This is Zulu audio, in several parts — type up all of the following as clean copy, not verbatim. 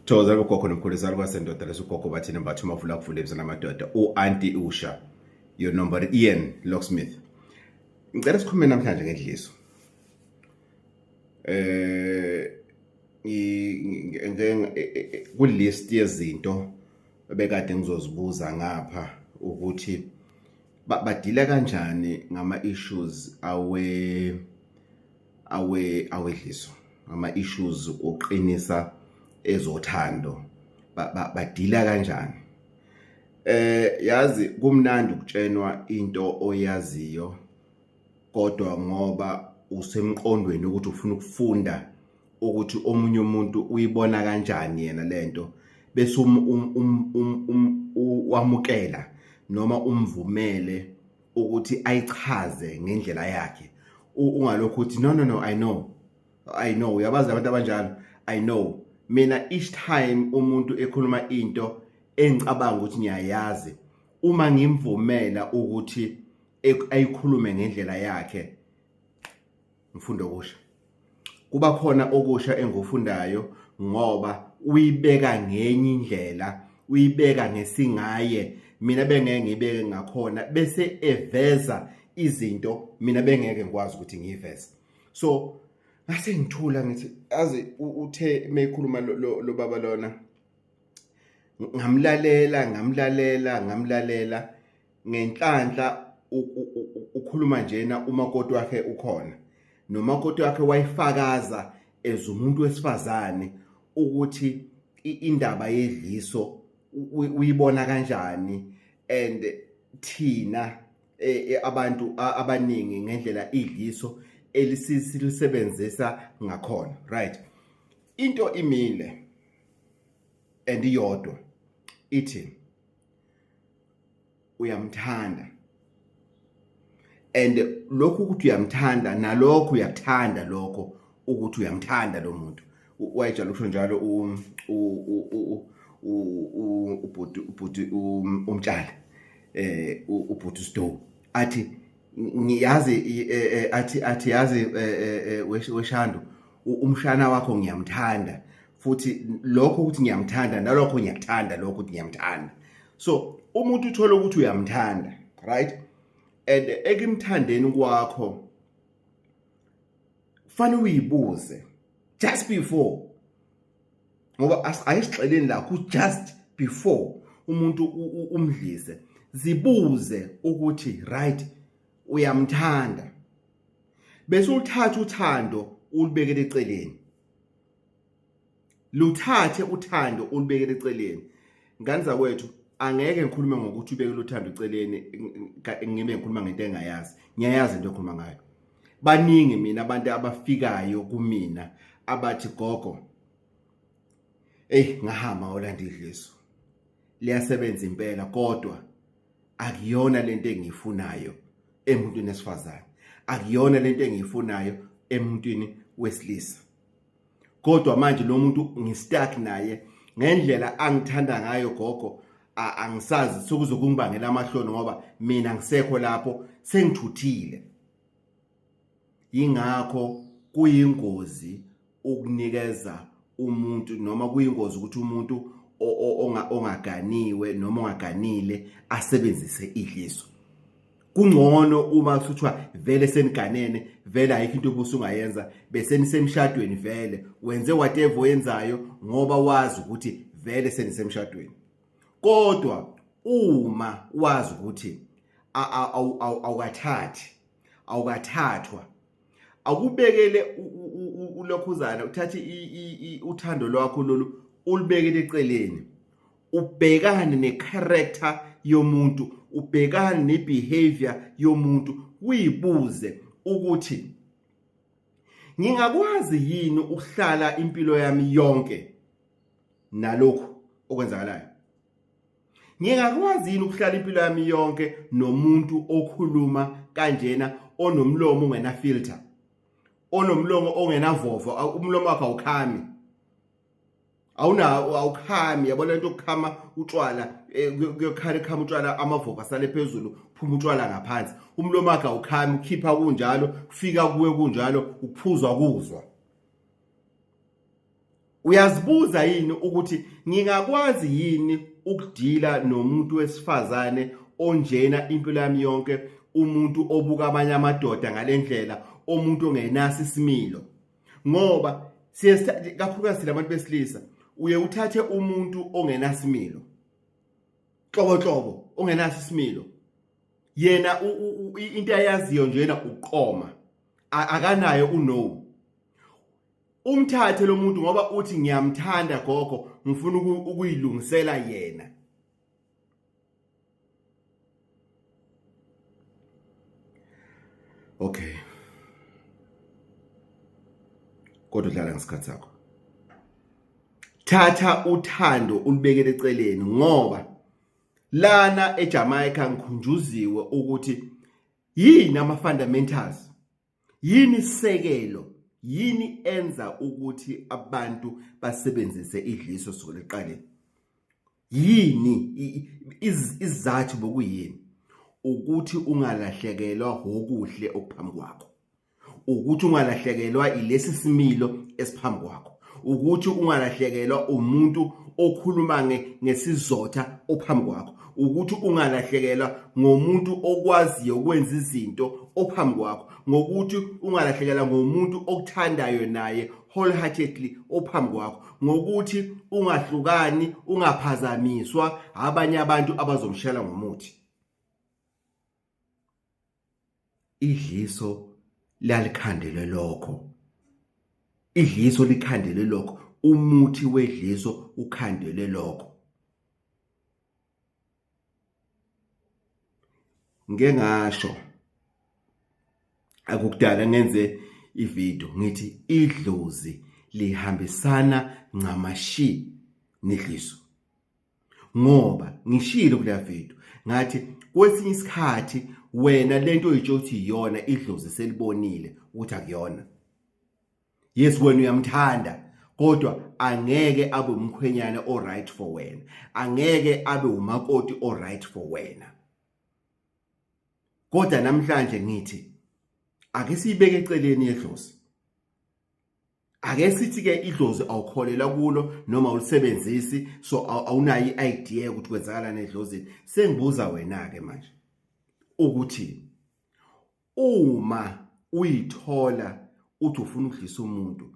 Thokoza ugogo nomkhulisa kwasendoda lesugogo bathi number 2 mavula kuvula ebizana amadoda uAunty Usha your number Ian Locksmith. Ngicela sikhulume namhlanje ngendliso. Kulist yezinto bekade ngizozibuza ngapha ukuthi badila kanjani ngama issues awedliso, ngama issues oqinisa ezothando badila kanjani. Yazi kumnandi ukutshenwa into oyaziyo kodwa ngoba usemqondweni ukuthi ufuna ukufunda ukuthi omunye umuntu uyibona kanjani yena lento bese wamukela noma umvumele ukuthi ayichaze ngendlela yakhe. Ungalokho uthi no I know uyabazi abantu abanjalo. I know mina each time umuntu ekhuluma into engicabanga ukuthi ngiyayazi, uma ngimvumela ukuthi ayikhulume ngendlela yakhe ngifunda okusha. Kuba khona okusha engifundayo ngoba uyibeka ngenye indlela, uyibeka ngesingaye mina bengeke ngibeke ngakhona bese eveza izinto mina bengeke ngikwazi ukuthi ngiyiveze. So ngase ngithula ngithi azi uthe meyikhuluma lo baba lona ngamlalela ngenhlanhla ukhuluma njena umakoti wakhe ukhona nomakoti wakhe wayifakaza ezumuntu wesifazane ukuthi indaba yedliso uyibona kanjani and thina abantu abaningi ngendlela idliso elisisebenzisa ngakhona, right? Into imile and iyodwa ithi uyamthanda, and lokhu ukuthi uyamthanda nalokho uyakuthanda lokho ukuthi uyamthanda lo muntu. Wayejala ukusho njalo ubhuti umtshali ubhuti Sdo athi ngiyazi athi yazi weshando umshana wakho ngiyamthanda futhi lokho ukuthi ngiyamthanda nalokho ngiyakuthanda lokho ukuthi ngiyamthanda. So umuntu uthola ukuthi uyamthanda, right? And ekimthandeni kwakho fanele uyibuze just before, ngoba ayisixeleni la ku just before umuntu umdlise, zibuze ukuthi right uyamthanda bese uthatha uthando ulibekele eceleni. Luthathe uthando ulibekele eceleni. Ngani zakwethu angeke ngikhulume ngokuthi ubekele uthando eceleni ngibe ngikhuluma ngento engayazi. Ngiyayazi into ekhuluma ngayo. Baningi mina abantu abafikayo kumina abathi gogo ngahamba ngolanda idliso liyasebenza impela kodwa akuyona lento engiyifunayo emuntwini wesifazane, akuyona lento engiyifunayo emuntwini wesilisa. Kodwa manje lo muntu ngistuck naye ngendlela angithanda ngayo gogo, angisazi sokuzokungibangela amahlono ngoba mina ngisekho lapho sengithuthile. Ingakho kuyingozi ukunikeza umuntu noma kuyingozi ukuthi umuntu ongaganiwe noma ongaganile asebenzise idliso. Kungcono uma kusuthiwa vele seniganene, vele ayikho into obusungayenza bese nisemshadweni, vele wenze whatever oyenzayo ngoba wazi ukuthi vele senisemshadweni. Kodwa uma wazi ukuthi awukathathwa, akubekele ulokhuzana uthathe uthando lwakho lolu ulibekele eceleni, ubhekane necharacter yomuntu, ubhekane nebehavior yomuntu, uyibuze ukuthi ngingakwazi yini ukuhlala impilo yami yonke nalokho okwenzakalayo. Ngingakwazi yini ukuhlala impilo yami yonke nomuntu okhuluma kanjena, onomlomo ongena filter, onomlomo ongena vovo, umlomo wakhe awukhami, awukhami. Yabona into okukhama utshwala, kuyokhama utshwala amavovo asale phezulu, phuma utshwala ngaphansi. Umlomo wakhe awukhami, ukhipha kunjalo, kufika kuwe kunjalo, ukuphuzwa kuzwa. Uyazibuza yini ukuthi ngingakwazi yini ukudila nomuntu wesifazane onjena impilo yami yonke, umuntu obuka abanye amadoda ngalendlela, umuntu ongenaso isimilo? Ngoba kakhulukazi labantu besilisa uye uthathe umuntu ongenasimilo, hlobo ongenaso isimilo, yena into ayaziyo njena uqoma, akanayo uno. Umthathe lo muntu ngoba uthi ngiyamthanda gogo, ngifuna ukuyilungisela yena. Okay, kodwa dlala ngesikhathi sakho. Thatha uthando ulibekele eceleni, ngoba lana eJamaica ngikhunjuziwe ukuthi yini ama-fundamentals, yini isekelo, yini enza ukuthi abantu basebenzise idliso kusukela eqaleni. Yini izathu bokuyini? Ukuthi ungalahlekelwa okuhle okuphambi kwakho, ukuthi ungalahlekelwa ilesi similo esiphambi kwakho, ukuthi ungalahlekelwa umuntu okhuluma ngesizotha ophambi kwakho, ukuthi ungalahlekelwa ngomuntu okwaziyo ukwenza izinto ophambi kwakho, ngokuthi ungalahlekelwa ngomuntu okuthandayo naye wholeheartedly ophambi kwakho, ngokuthi ungahlukani, ungaphazamiswa abanye abantu abazomshela ngomuthi. Idliso lalikhandelwe lokho, idliso likhandelwe lokho, umuthi wedliso ukhandelwe lokho. Ngeke ngasho akukudala ngenze ivideo ngithi idlozi lihambisana ncamashi nedliso, ngoba ngishilo kule video ngathi kwesinye isikhathi wena lento oyitsho ukuthi iyona idlozi selibonile ukuthi akuyona. Yes, wena uyamthanda, kodwa angeke abe umkhwenyana o right for wena, angeke abe umakoti o right for wena. Kodwa namhlanje ngithi ake siyibeke eceleni idlozi, ake sithi ke idlozi awukholela kulo noma ulisebenzisi, so awunayo i-idea ukuthi kwenzakalani edlozini. Sengibuza wena ke manje ukuthi uma uyithola uthi ufuna ukudlisa umuntu,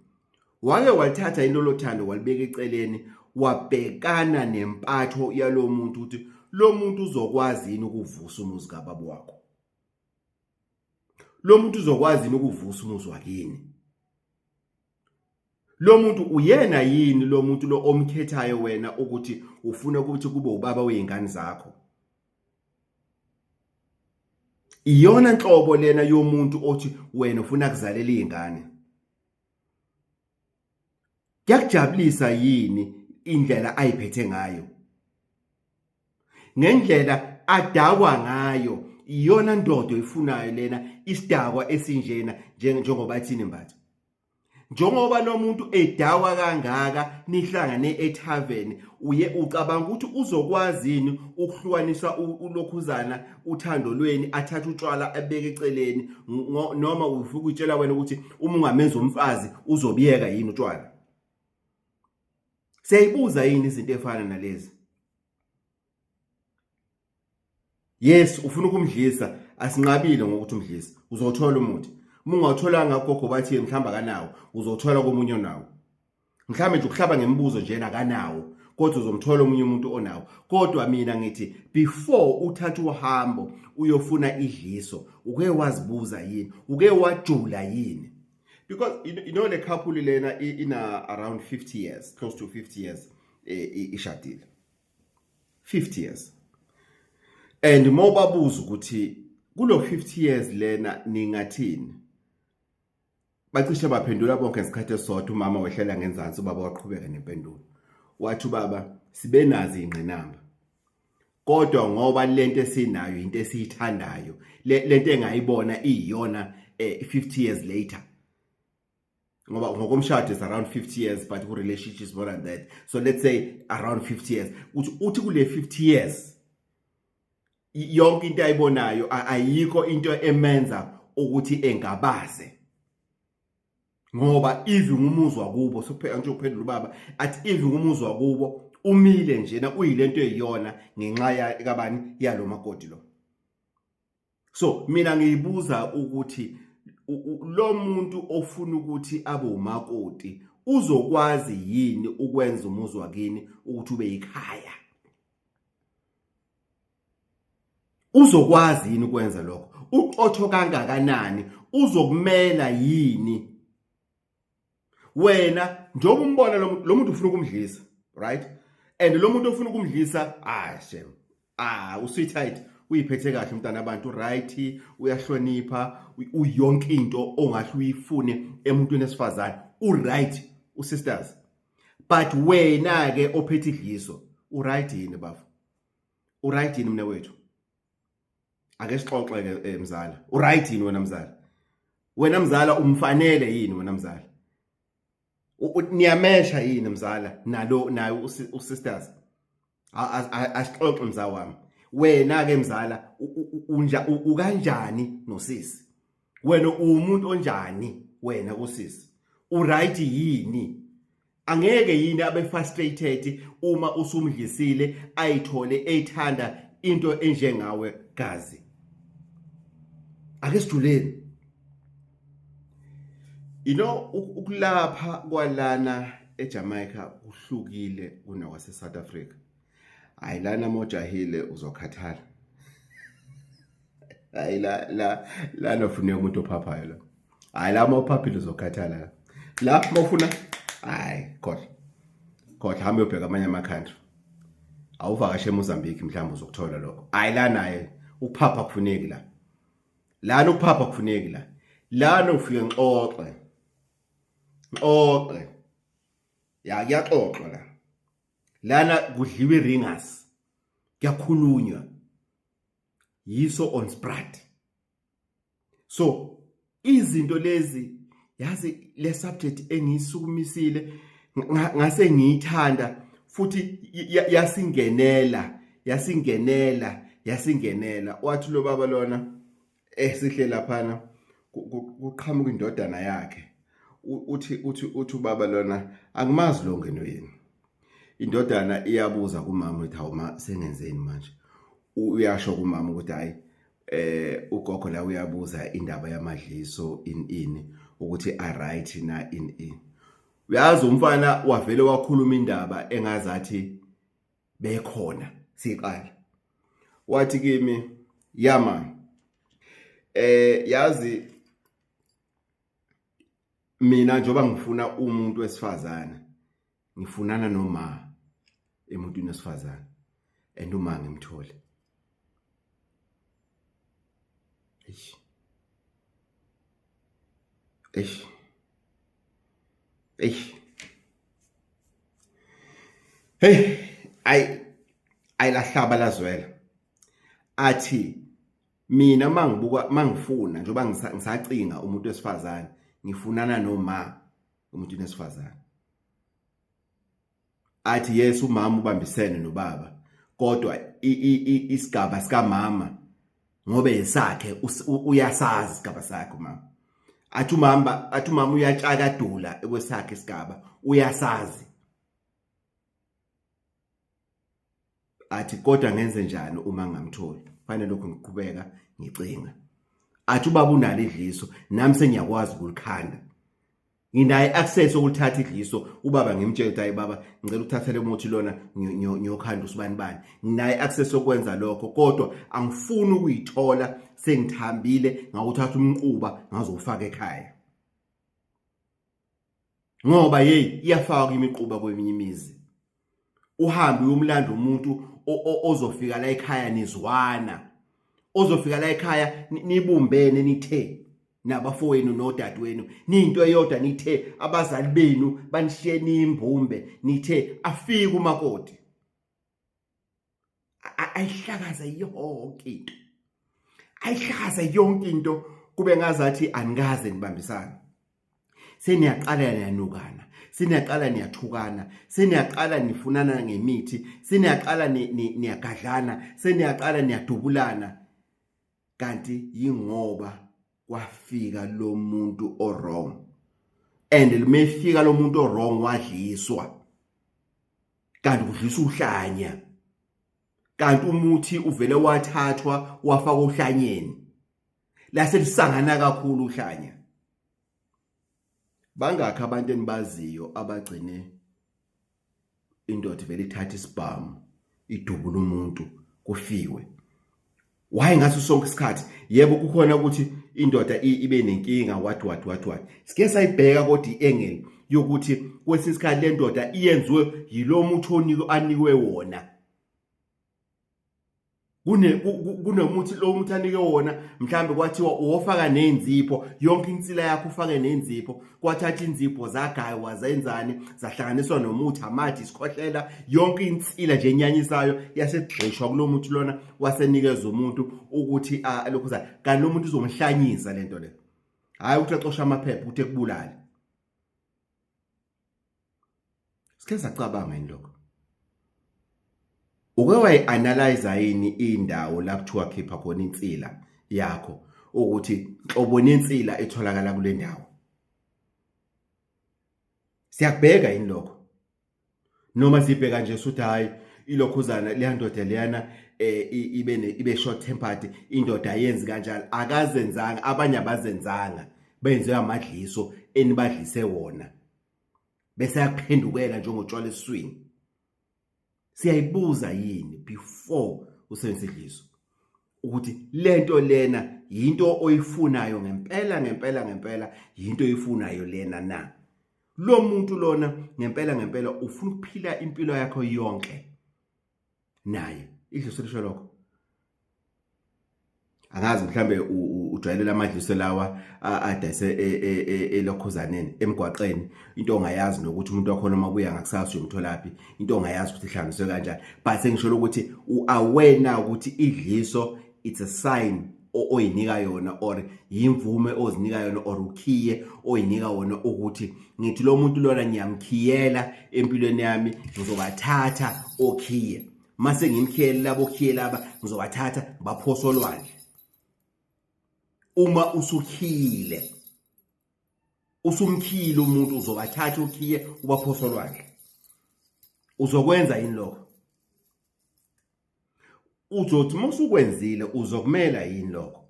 wake wathatha into lothando walibeka eceleni, wabhekana nempatho yalo muntu ukuthi lo muntu uzokwazi yini ukuvusa umuzi kababa wakho, lo muntu uzokwazi yini ukuvusa umuzi wakini, lo muntu uyena yini lo muntu lo omkhethayo wena ukuthi ufuna ukuthi kube ubaba wezingane zakho. Iyona nhlobo lena yomuntu othi wena ufuna kuzalela izingane. Kuyakujabulisa yini indlela ayiphethe ngayo, ngendlela adakwa ngayo? Iyona ndodo ifunayo lena isidakwa esinjena njengoba thini mbatha. Njengoba lo muntu edakwa kangaka nihlangane ethaveni, uye ucabanga ukuthi uzokwazi yini ukuhlukanisa ulokhuzana uthando lweni, athathe utshwala abeke eceleni, noma ufuna ukutshela wena ukuthi uma ungamenza umfazi uzobiyeka yini utshwala? Siyayibuza yini izinto efana nalezi? Yes, ufuna ukumdlisa, asinqabile ngokuthi umdlisa, uzothola umuthi. Uma ungawutholanga gogo bathi mhlamba kanawo, uzothola komunye onawo. Mhlambe nje ukuhlaba ngembuzo njena kanawo, kodwa uzomthola omunye umuntu onawo. Kodwa mina ngithi before uthatha uhambo uyofuna idliso, uke wazibuza yini? Uke wajula yini? Because you know the couple lena ina around 50 years, close to 50 years ishadile. 50 years. And mobabuza ukuthi kulo 50 years lena ningathini? Bacishe baphendula bonke ngesikhathi esodwa. Umama wehlela ngenzansi, ubaba waqhubeka nempendulo. Wathi ubaba sibe nazi ingqinamba, kodwa ngoba lento esinayo into esiyithandayo, lento engayibona iyona 50 years later. Ngoba ngokomshado is around 50 years, but ku relationship is more than that. So let's say around 50 years. Uthi kule 50 years yonke into ayibonayo ayikho into emenza ukuthi engabaze. ngoba even umuzwa kubo sokupheka nje ukuphendula ubaba athi even umuzwa kubo umile njena uyilento eyiyona ngenxa yakabani yalo makoti lo. So mina ngiyibuza ukuthi lo muntu ofuna ukuthi abe umakoti uzokwazi yini ukwenza umuzwa kini ukuthi ube yikhaya? Uzokwazi yini ukwenza lokho? Uqotho kangakanani? Uzokumela yini? Wena njengoba umbona lo muntu ufuna ukumdlisa, right? And lo muntu ofuna ukumdlisa shem. Usweetheart uyiphethe kahle umntana abantu, right? Uyahlonipha, uyonke into ongahle uyifune emuntwini esifazane. Right, sisters. But wena ke ophethe idliso, right yini bafu? Right yini mina wethu? Ake sixoxe ke mzala. Right yini wena mzala? Wena mzala umfanele yini wena mzala? Niyamesha yini mzala nalo nayo usisters? Asixoxe mzala wami. Wena ke mzala ukanjani nosisi? Wena umuntu onjani wena kusisi? Right yini? Angeke yini abe frustrated uma usumdlisile ayithole ethanda into enjengawe gazi? Ake sijuleni. Ukulapha kwalana eJamaica kuhlukile kunakwase South Africa. Lana mojahile uzokhathala. Lana ufuna umuntu ophaphayo la. La mawuphaphile uzokhathala. La mawufuna kodwa hamba uyobheka amanye ama-country. Awuvakashe eMozambique mhlawumbe uzokuthola lokho. La naye ukuphapha kufuneki la. Lana ukuphapha kufuneki la. Lana ufike ngixoxe. Kuyaxoxwa la. Lana kudliwe ringers. Kuyakhulunywa. Yiso on Sprite. So izinto lezi yazi le subject engiyisukumisile ngase ngiyithanda futhi yasingenela wathi lo baba lona sihle laphana kuqhamuka indodana yakhe uthi ubaba lona akumazi lo ngeno yini. Indodana iyabuza kumama ukuthi awuma sengenzeni manje. Uyasho kumama ukuthi hayi ugogo la uyabuza indaba yamadliso ini ukuthi right na ini. Uyazi umfana wavele wakhuluma indaba engazathi bekhona siqala. Wathi kimi yama yazi mina njoba ngifuna umuntu wesifazane ngifunana noma emuntwini wesifazane uma ngimthole. Hey, ayilahlaba lazwela. Athi mina mangifuna njoba ngisacinga umuntu wesifazane ngifunana noma umuntu wesifazane. Athi yes umama ubambisene nobaba kodwa isigaba sika mama ngobe yesakhe uyasazi isigaba sakhe mama. Athi umama uyatshakadula ekwesakhe isigaba uyasazi. Athi kodwa ngenze njani uma ngamtholi? Fanele lokho ngiqhubeka ngicinga. Athi ubaba unalo idliso nami sengiyakwazi ukulikhanda. Nginaye access okuthatha idliso ubaba ngimtshela ukuthi hayi baba ngicela ukuthatha le mothi lona ngiyokhanda usibani bani. Nginaye access okwenza lokho kodwa angifuni ukuyithola sengithambile ngawuthatha umquba ngazofaka ekhaya. Ngoba iyafaka imiquba kweminye imizi. Uhambe uyomlanda umuntu ozofika la ekhaya nizwana. Ozofika la ekhaya nibumbene nithe nabafowenu nodadewenu ninto eyodwa nithe abazali benu banishiye nimbumbe nithe afike umakoti. Ayihlakaza yonke into. Ayihlakaza yonke into kube ngazathi angaze nibambisana. Seniyaqala niyanukana, seniyaqala niyathukana, seniyaqala nifunana ngemithi, seniyaqala niyagadlana, seniyaqala niyadubulana. Kanti yingoba kwafika lo muntu wrong. and limefika lo muntu wrong wadliswa kanti kudlisa uhlanya kanti umuthi uvele wathathwa wafaka uhlanyeni lase lisangana kakhulu uhlanya. Bangakho abantu enibaziyo abagcine indoda vele ithatha isibhamu idubula umuntu kufiwe. Why ngaso sonke isikhathi yebo kukhona ukuthi indoda ibe nenkinga what sike sayibheka kodwa iengel yokuthi kwesinye isikhathi le ndoda iyenziwe yilo muthi anikwe wona. Kunomuthi lo muthi anike wona mhlambe kwathiwa wofaka nenzipho yonke insila yakho ufake nenzipho kwathatha inzipho zagaywa zenzani zahlanganiswa nomuthi amathi isikhohlela yonke insila nje enyanyisayo yasegxishwa kulo muthi lona wasenikeza umuntu ukuthi lokho za kanti lo muntu uzomhlanyisa lento le hayi ukuthi axosha amaphepha ukuthi ekubulale. Sike sacabanga indoko uke wayi-analyze yini indawo la kuthiwa khipha khona insila yakho ukuthi nhlobo nensila etholakala kule ndawo. Siyakubheka yini lokho noma sibheka nje ukuthi hayi ilokhuzana le ndoda leyana ibe short tempered indoda yenzi kanjalo akazenzanga abanye abazenzanga benziwe amadliso enibadlise wona bese yakuphendukela njengotshwala eswini. Siyayibuza yini before usebenzise idliso ukuthi lento lena into oyifunayo ngempela into oyifunayo lena na lo muntu lona ngempela ufuna ukuphila impilo yakho yonke naye idliso lisho lokho. Angazi mhlambe ujwayele amadliso lawa adayise elokhuzaneni emgwaqeni into ongayazi nokuthi umuntu wakhona mabuya ngakusasa uyomtholapi into ongayazi ukuthi ihlanganiswe kanjani but sengisho ukuthi uaware ukuthi idliso it's a sign oyinika yona or imvume ozinika yona or ukhiye oyinika wona ukuthi ngithi lo muntu lona ngiyamkhiyela empilweni yami ngizobathatha okhiye mase ngimkhiyela labo okhiye laba ngizobathatha baphoso lwandle. Uma usukhile usumkhile umuntu uzobathatha ukhiye ubaphoso lwakhe uzokwenza yini lokho uzothi musukwenzile uzokumela yini lokho.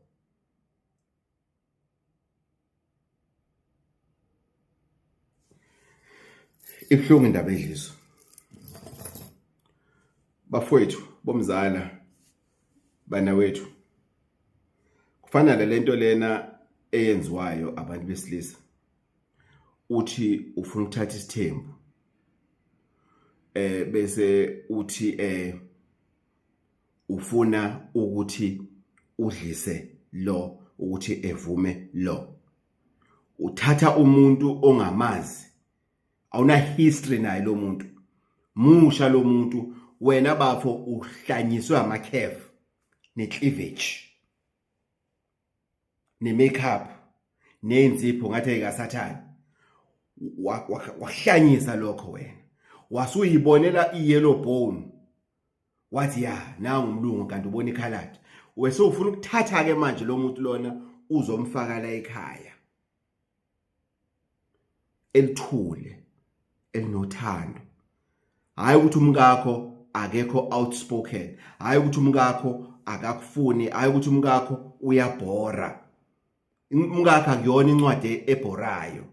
Ibhlungu indaba edliso bafowethu bomzala bana wethu kufanele lento lena eyenziwayo abantu besilisa uthi ufuna ukuthatha isithembu bese uthi ufuna ukuthi udlise lo ukuthi evume lo uthatha umuntu ongamazi awuna history naye lo muntu musha lo muntu wena bafo uhlanyiswe amakhefu necleavage ne-makeup nenzipho ngathi ayikasathani wahlanyisa lokho wena wasuyibonela i-yellow bone wathi ya nangu umlungu kanti ubona ikhaladi wese ufuna ukuthatha ke manje lo muntu lona uzomfaka la ekhaya elithule elinothando hayi ukuthi umkakho akekho outspoken hayi ukuthi umkakho akakufuni hayi ukuthi umkakho uyabhora. Umkakho akuyona incwadi ebhorayo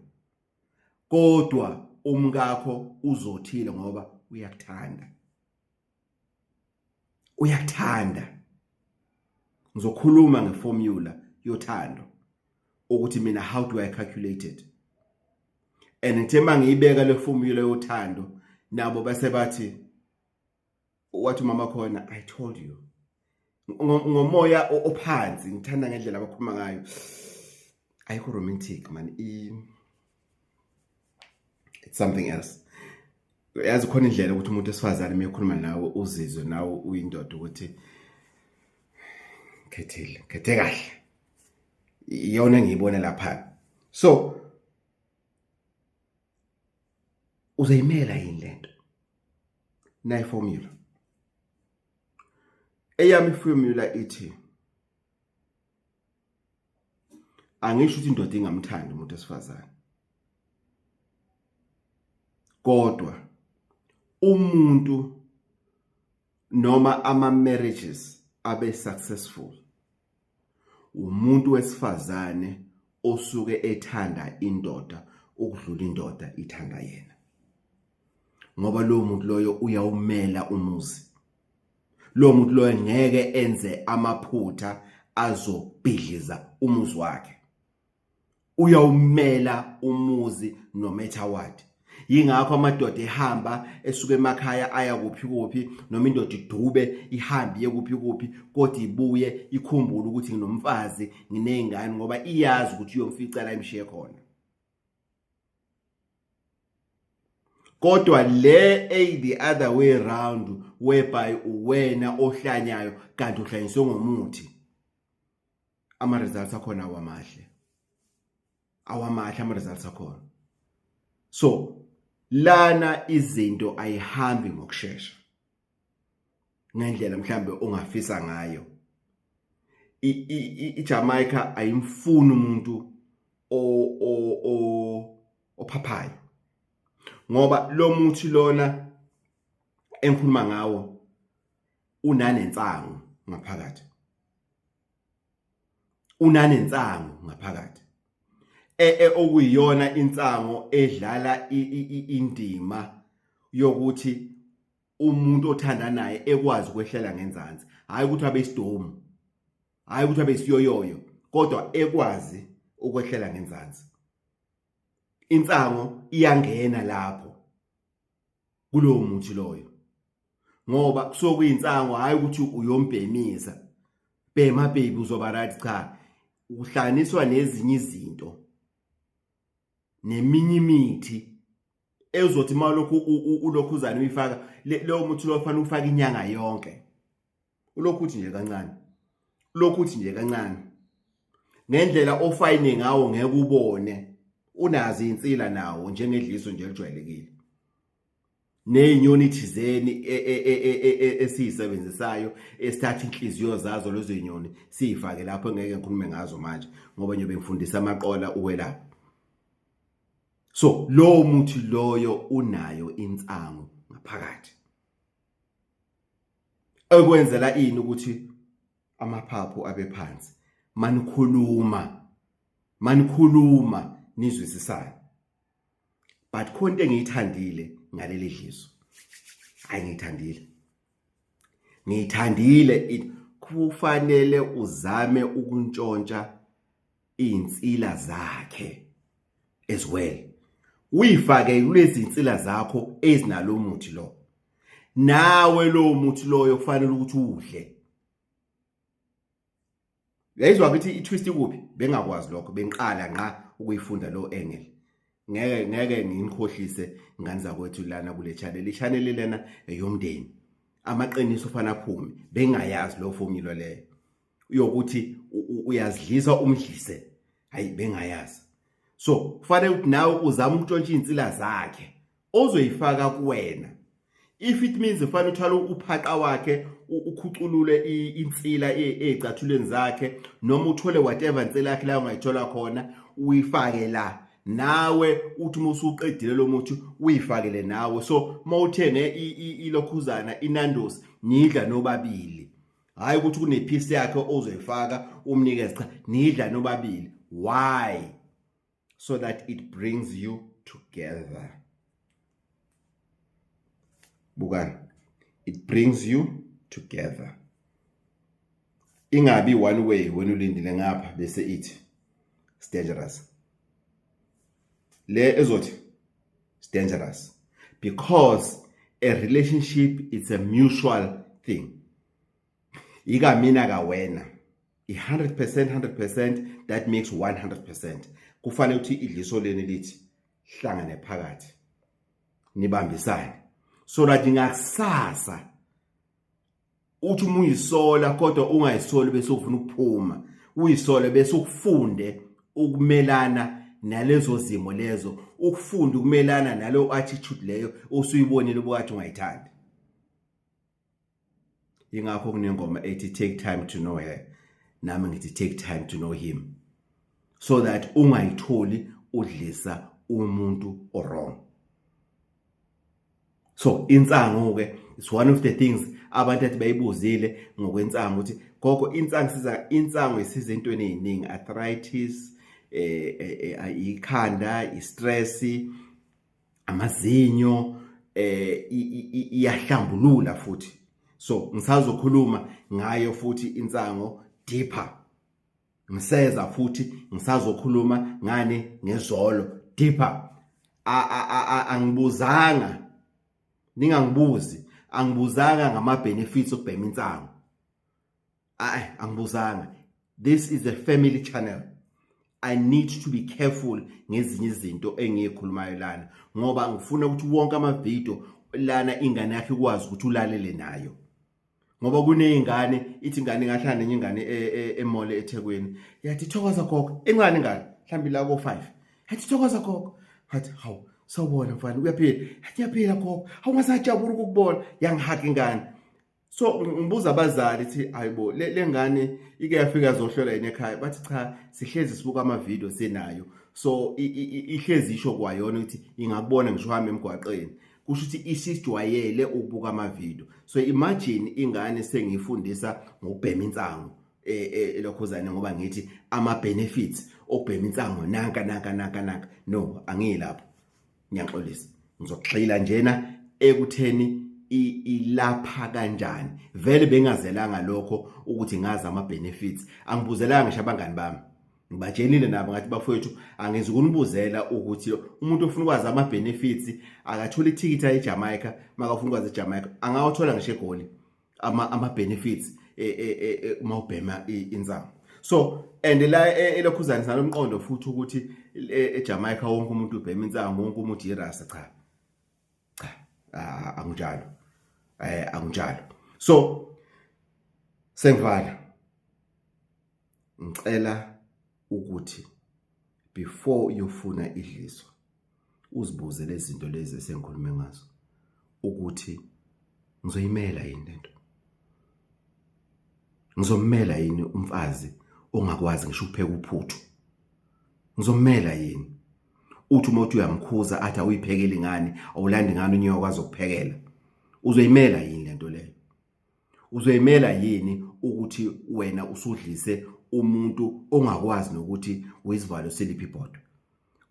kodwa umkakho uzothile ngoba uyakuthanda. Ngizokhuluma ngeformula yothando ukuthi mina how do I calculate it and ngithema ngiyibeka le formula yothando nabo base bathi wathi mama khona I told you ngomoya ophansi ngithanda ngendlela abakhuluma ngayo ayikho romantic man it's something else. Yazi khona indlela ukuthi umuntu esifazane mekhuluma nawe uzizwe nawe uyindoda ukuthi khethe kahle iyona engiyibona lapha. So uzayimela yini lento nayi formula eyami formula ithi angisho ukuthi indoda ingamthandi umuntu esifazane kodwa umuntu noma ama-marriages abe successful umuntu wesifazane osuke ethanda indoda ukudlula indoda ithanda yena, ngoba lo muntu loyo uyawumela umuzi. Lo muntu loyo ngeke enze amaphutha azobhidliza umuzi wakhe, uyawumela umuzi no matter what. Yingakho amadoda ehamba esuka emakhaya aya kuphi kuphi, noma indoda idube ihambe iye kuphi kuphi, kodwa ibuye ikhumbule ukuthi nginomfazi nginezingane, ngoba iyazi ukuthi uyomfica la imshiye khona. Kodwa the other way around, whereby uwena ohlanyayo kanti uhlanyiswe ngomuthi, ama-results akhona awamahle ama-results akhona. So lana izinto ayihambi ngokusheshsha ngendlela mhlambe ongafisa ngayo. iJamaica ayimfuni umuntu ophaphayo, ngoba lo muthi lona engikhuluma ngawo unanensango ngaphakathi, okuyiyona insango edlala indima yokuthi umuntu othanda naye ekwazi ukwehlela ngenzansi, hayi ukuthi abe isidomu, hayi ukuthi abe isiyoyoyo, kodwa ekwazi ukwehlela ngenzansi. Insango iyangena lapho kulowo muthi loyo, ngoba kusuke kuyinsango, hayi ukuthi uyombhemisa bhema baby uzoba right. Cha, uhlanganiswa nezinye izinto neminye imithi ezothi malokhu ulokhuzana uyifaka leyo muthi lo fanele ufaka inyanga yonke. Ulokhu uthi nje kancane ngendlela ofayine ngawo ngeke ubone, unazi insila nawo njengedliso nje elijwayelekile. Nezinyoni thizeni esiyisebenzisayo esithatha inhliziyo zazo lezo zinyoni siyifake lapho, ngeke ngikhulume ngazo manje ngoba nje bengifundisa amaqola ukwelapha. So lo muthi loyo unayo insango ngaphakathi, ekwenzela ini ukuthi amaphaphu abe phansi manikhuluma nizwisisana. But khonto engiyithandile ngaleli dliso, ngiyithandile kufanele uzame ukuntshontsha insila zakhe as well, uyifake kulezi insila zakho ezinalo muthi lo. Nawe lo muthi loyo kufanele ukuthi udle. Yayizwa ukuthi itwist kuphi, bengakwazi lokho, bengiqala nqa ukuyifunda lo engel. Ngeke ngimkhohlise ngani zakwethu lana kule channel lena eyomndeni. Amaqiniso ufana aphume, bengayazi lo formula leyo yokuthi uyazidlisa umdlise, hayi bengayazi. So kufanele ukuthi nawe uzame ukuntshontsha insila zakhe ozoyifaka kuwena. If it means ufanele uthwala uphaqa wakhe ukhuculule insila ezicathulweni zakhe, noma uthole whatever insila yakhe la ungayithola khona uyifake la, nawe uthi musuqedile lo muthi uyifakele nawe. So mawuthenge ilokhuzana inandos nidla nobabili, hayi ukuthi kunepiece yakhe ozoyifaka umnikeze, cha, nidla nobabili. Why? So that it brings you together. Bukani, it brings you together. Ingabi one way when ulindile ngapha bese ithi it's dangerous. Le ezothi it's dangerous because a relationship is a mutual thing. Ika mina ka wena 100% that makes 100%. Kufanele uthi idliso leni lithi hlangane phakathi nibambisane, so that ngakusasa uthi umuyisola kodwa ungayisoli bese ufuna ukuphuma, uyisole bese ukufunde ukumelana nalezo zimo lezo, ukufunda ukumelana nalo attitude leyo osuyibonile bokathi ungayithandi. Ingakho kunengoma ethi take time to know her, nami ngithi take time to know him, so that ungayitholi udlisa umuntu wrong. So insango ke it's one of the things abantu athi bayibuzile ngokwensango ukuthi gogo insango isiza entweni eziningi, arthritis, ikhanda, istress, amazinyo, iyahlambulula futhi. So ngisazokhuluma ngayo futhi insango deeper. Ngiseza futhi ngisazokhuluma ngane ngezolo deeper. Angibuzanga, ningangibuzi, angibuzanga ngama benefits okubhema insango. Angibuzanga. This is a family channel. I need to be careful ngezinye izinto engiyikhulumayo lana ngoba ngifuna ukuthi wonke ama video lana ingane yakhe ikwazi ukuthi ulalele nayo. Ngoba kunezingane ithi ingane ngahlala nenye ingane emall eThekwini yathi thokoza gogo, ingane ngane mhlambi la ko5 yathi thokoza gogo, hathi hawu sawubona mfana uyaphila, yathi yaphila gogo, hawu ngasajabula ukukubona, yangihaka ingane. So ngibuza abazali ithi hayibo le ngane ike yafika zohlola yena ekhaya, bathi cha sihlezi sibuka ama video senayo, so ihlezi isho kwayona ukuthi ingakubona ngisho hamba emgwaqeni, kusho ukuthi isijwayele ukubuka ama video. So imagine ingane sengifundisa ngokubhema insango elokhuzane ngoba ngithi ama benefits okubhema insango nanka. No, angilapho, ngiyaxolisa, ngizogxila njena ekutheni ilapha kanjani. Vele bengazelanga lokho ukuthi ngazi ama benefits, angibuzelanga ngisho abangani bami, ngibatshelile nabo ngathi bafowethu angenzi ukunibuzela ukuthi umuntu ofuna ukwazi ama benefits akathola ithikithi eJamaica, makafuna ukwazi eJamaica angawuthola ngisho eGoli ama benefits mawubhema insango. So and la elokhuzana salomqondo futhi ukuthi eJamaica wonke umuntu ubhema insango, wonke umuntu irasa, cha anginjalo. Anginjalo. So sengivala ngicela ukuthi before uyofuna idliso uzibuze lezi zinto lezi esengikhulume ngazo ukuthi ngizoyimela yini lento, ngizomela yini umfazi ongakwazi ngisho ukupheka uphuthu, ngizomela yini uthi uma uthi uyamkhuza athi awuyiphekele ingane, awulandi ingane unye wakwazi ukuphekela, uzoyimela yini lento leyo? Uzoyimela yini ukuthi wena usudlise umuntu ongakwazi nokuthi uyisivalo seliphi ibhodo?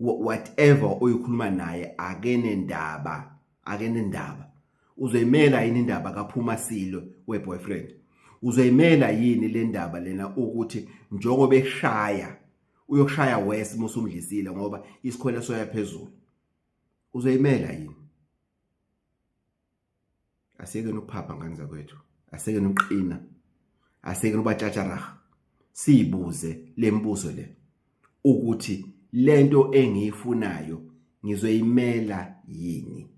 Whatever oyikhuluma naye akenendaba. Uzoyimela yini indaba kaPhuma Silo weboyfriend? Uzoyimela yini le ndaba lena ukuthi njengoba eshaya uyoshaya wesi musumdlisile ngoba isikhwele soya phezulu? Uzoyimela yini? Aseke nokuphapha ngane zakwethu, aseke nokuqina, aseke nobatshacharaha. Sibuze lembuzo le ukuthi lento engiyifunayo ngizoyimela yini?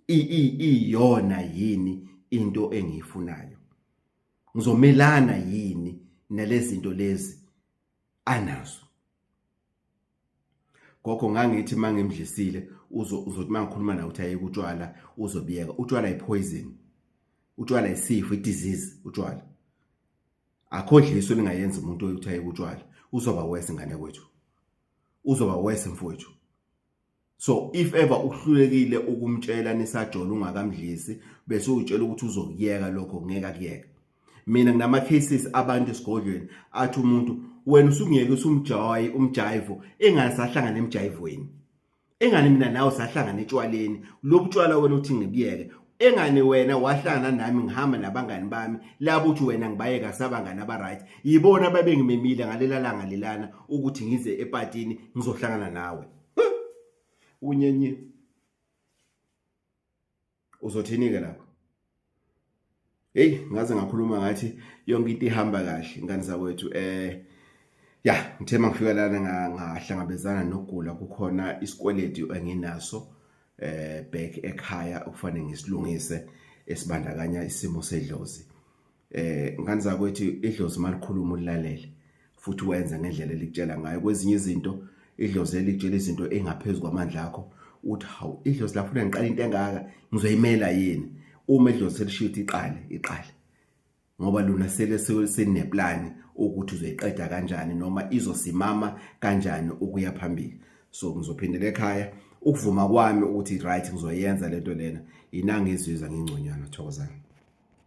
Iyona yini into engiyifunayo? Ngizomelana yini nalezi zinto lezi anazo? Gogo ngangithi mangimdlisile uzothi mangikhuluma nawe uthi ayike utshwala uzobiyeka. Utshwala ipoison, utshwala isifo, idisease. Utshwala akho dliso lingayenza umuntu uthi ayike utshwala, uzoba wese ngane kwethu, uzoba wese mfowethu. So if ever uhlulekile ukumtshela nisajola ungakamdlisi bese uyitshela ukuthi uzokuyeka lokho, ngeke akuyeka. Mina nginama cases abantu esigodlweni athi umuntu wena usungiyeke umjivo engasahlangana emjivweni, engane mina nawe sahlangana etshwaleni, lobutshwala wena uthi ngibiyeke, engane wena wahlangana nami ngihamba nabangani bami labo uthi wena ngibayeka sabangani aba right, yibona babengimemile ngalela langa lelana ukuthi ngize epatini ngizohlangana nawe. Unyenye uzothini ke lapho? Hey, ngaze ngakhuluma ngathi yonke into ihamba kahle ngane zakwethu. Ngithe mangifika lana ngahlangabezana nokugula, kukhona isikweledi enginaso back ekhaya okufanele ngisilungise esibandakanya isimo sedlozi. Ngane zakwethu idlozi malikhuluma ulilalele futhi wenza ngendlela elikutshela ngayo. Kwezinye izinto idlozi elikutshela izinto engaphezulu kwamandla akho, uthi hawu idlozi lafuna ngiqala into engaka, ngizoyimela yini? Uma idlozi selishithi iqale ngoba lona seneplan ukuthi uzoyiqeda kanjani noma izosimama kanjani ukuya phambili. So ngizophindela ekhaya ukuvuma kwami ukuthi right ngizoyenza lento lena inangizizwa ngingconywana. Thokozani.